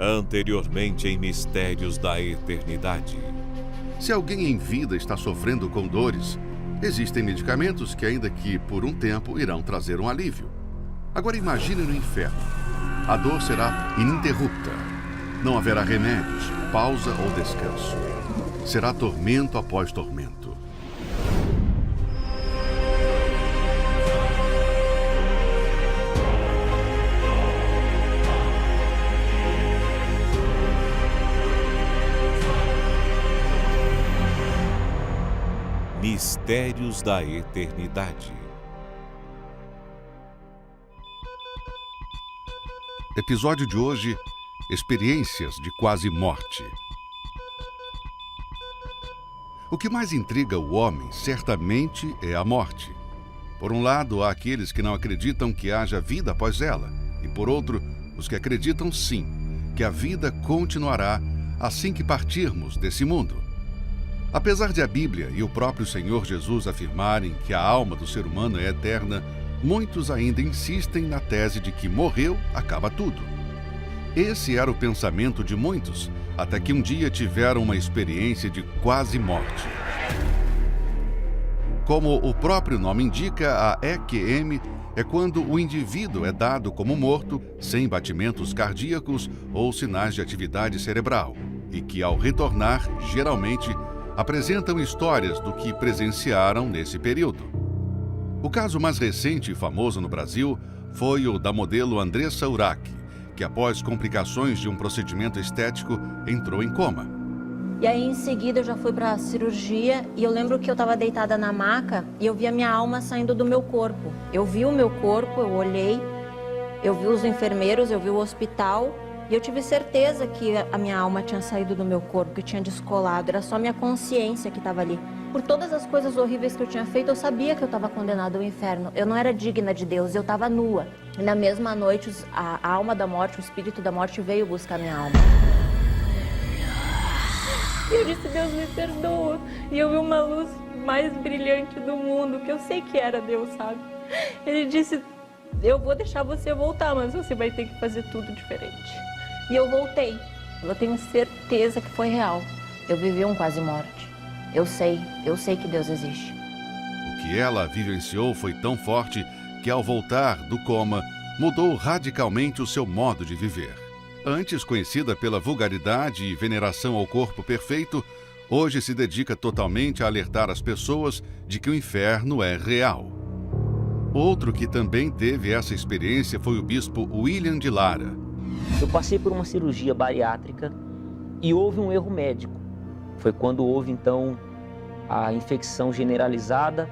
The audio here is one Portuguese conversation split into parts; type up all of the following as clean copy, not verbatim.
Anteriormente em Mistérios da Eternidade. Se alguém em vida está sofrendo com dores, existem medicamentos que, ainda que por um tempo, irão trazer um alívio. Agora imagine no inferno. A dor será ininterrupta. Não haverá remédios, pausa ou descanso. Será tormento após tormento. Mistérios da Eternidade. Episódio de hoje: Experiências de quase morte. O que mais intriga o homem, certamente, é a morte. Por um lado, há aqueles que não acreditam que haja vida após ela, e por outro, os que acreditam sim, que a vida continuará assim que partirmos desse mundo. Apesar de a Bíblia e o próprio Senhor Jesus afirmarem que a alma do ser humano é eterna, muitos ainda insistem na tese de que morreu, acaba tudo. Esse era o pensamento de muitos, até que um dia tiveram uma experiência de quase morte. Como o próprio nome indica, a EQM é quando o indivíduo é dado como morto, sem batimentos cardíacos ou sinais de atividade cerebral, e que, ao retornar, geralmente, apresentam histórias do que presenciaram nesse período. O caso mais recente e famoso no Brasil foi o da modelo Andressa Urach, que após complicações de um procedimento estético entrou em coma. E aí em seguida eu já fui para a cirurgia e eu lembro que eu estava deitada na maca e eu vi a minha alma saindo do meu corpo. Eu vi o meu corpo, eu olhei, eu vi os enfermeiros, eu vi o hospital. E eu tive certeza que a minha alma tinha saído do meu corpo, que tinha descolado. Era só minha consciência que estava ali. Por todas as coisas horríveis que eu tinha feito, eu sabia que eu estava condenada ao inferno. Eu não era digna de Deus, eu estava nua. E na mesma noite, a alma da morte, o espírito da morte veio buscar minha alma. E eu disse, Deus me perdoa. E eu vi uma luz mais brilhante do mundo, que eu sei que era Deus, sabe? Ele disse, eu vou deixar você voltar, mas você vai ter que fazer tudo diferente. E eu voltei. Eu tenho certeza que foi real. Eu vivi um quase morte. Eu sei que Deus existe. O que ela vivenciou foi tão forte que, ao voltar do coma, mudou radicalmente o seu modo de viver. Antes conhecida pela vulgaridade e veneração ao corpo perfeito, hoje se dedica totalmente a alertar as pessoas de que o inferno é real. Outro que também teve essa experiência foi o bispo William de Lara. Eu passei por uma cirurgia bariátrica e houve um erro médico. Foi quando houve, então, a infecção generalizada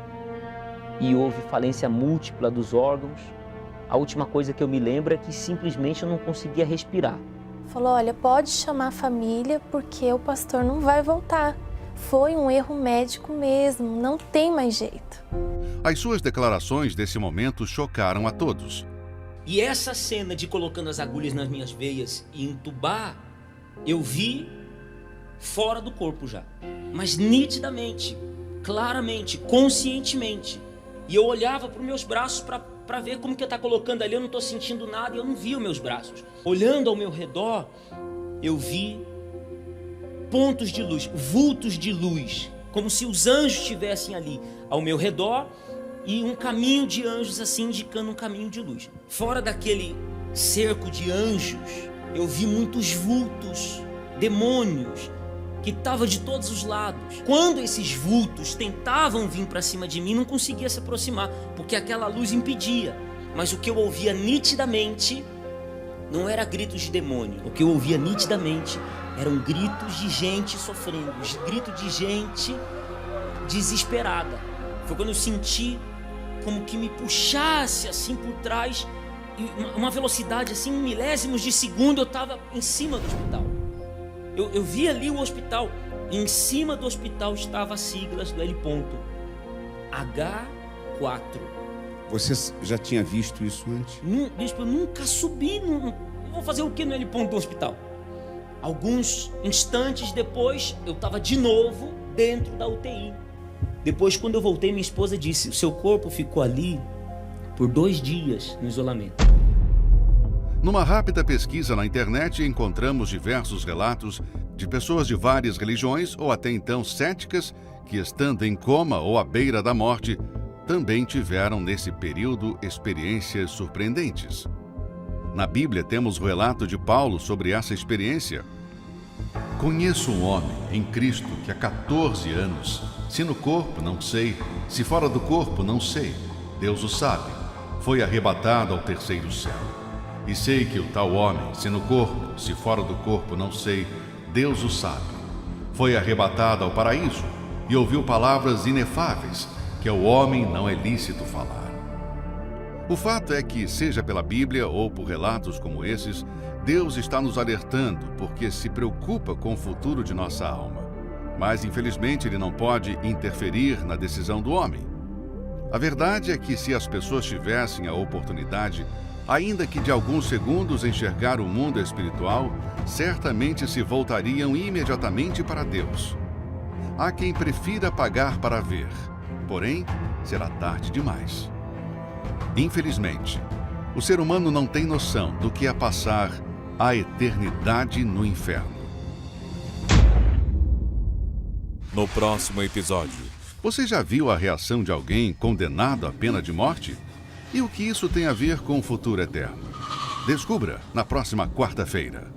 e houve falência múltipla dos órgãos. A última coisa que eu me lembro é que simplesmente eu não conseguia respirar. Falou, olha, pode chamar a família porque o pastor não vai voltar. Foi um erro médico mesmo, não tem mais jeito. As suas declarações desse momento chocaram a todos. E essa cena de colocando as agulhas nas minhas veias e entubar, eu vi fora do corpo já. Mas nitidamente, claramente, conscientemente. E eu olhava para os meus braços para ver como que eu tá colocando ali, eu não estou sentindo nada e eu não vi os meus braços. Olhando ao meu redor, eu vi pontos de luz, vultos de luz, como se os anjos estivessem ali ao meu redor. E um caminho de anjos assim indicando um caminho de luz. Fora daquele cerco de anjos, eu vi muitos vultos, demônios, que estavam de todos os lados. Quando esses vultos tentavam vir para cima de mim, não conseguia se aproximar, porque aquela luz impedia. Mas o que eu ouvia nitidamente não era gritos de demônio. O que eu ouvia nitidamente eram gritos de gente sofrendo, gritos de gente desesperada. Foi quando eu senti como que me puxasse assim por trás, e uma velocidade assim, em milésimos de segundo, eu estava em cima do hospital. Eu vi ali o hospital, e em cima do hospital estava as siglas do L. H4. Você já tinha visto isso antes? Bispo, eu nunca subi, eu vou fazer o que no L. do hospital? Alguns instantes depois, eu estava de novo dentro da UTI. Depois, quando eu voltei, minha esposa disse, o seu corpo ficou ali por 2 dias no isolamento. Numa rápida pesquisa na internet, encontramos diversos relatos de pessoas de várias religiões ou até então céticas que, estando em coma ou à beira da morte, também tiveram nesse período experiências surpreendentes. Na Bíblia temos o relato de Paulo sobre essa experiência. Conheço um homem em Cristo que há 14 anos, se no corpo não sei, se fora do corpo não sei, Deus o sabe, foi arrebatado ao terceiro céu. E sei que o tal homem, se no corpo, se fora do corpo não sei, Deus o sabe, foi arrebatado ao paraíso e ouviu palavras inefáveis que ao homem não é lícito falar. O fato é que, seja pela Bíblia ou por relatos como esses, Deus está nos alertando porque se preocupa com o futuro de nossa alma. Mas, infelizmente, Ele não pode interferir na decisão do homem. A verdade é que se as pessoas tivessem a oportunidade, ainda que de alguns segundos, enxergar o mundo espiritual, certamente se voltariam imediatamente para Deus. Há quem prefira pagar para ver, porém, será tarde demais. Infelizmente, o ser humano não tem noção do que é passar a eternidade no inferno. No próximo episódio. Você já viu a reação de alguém condenado à pena de morte? E o que isso tem a ver com o futuro eterno? Descubra na próxima quarta-feira.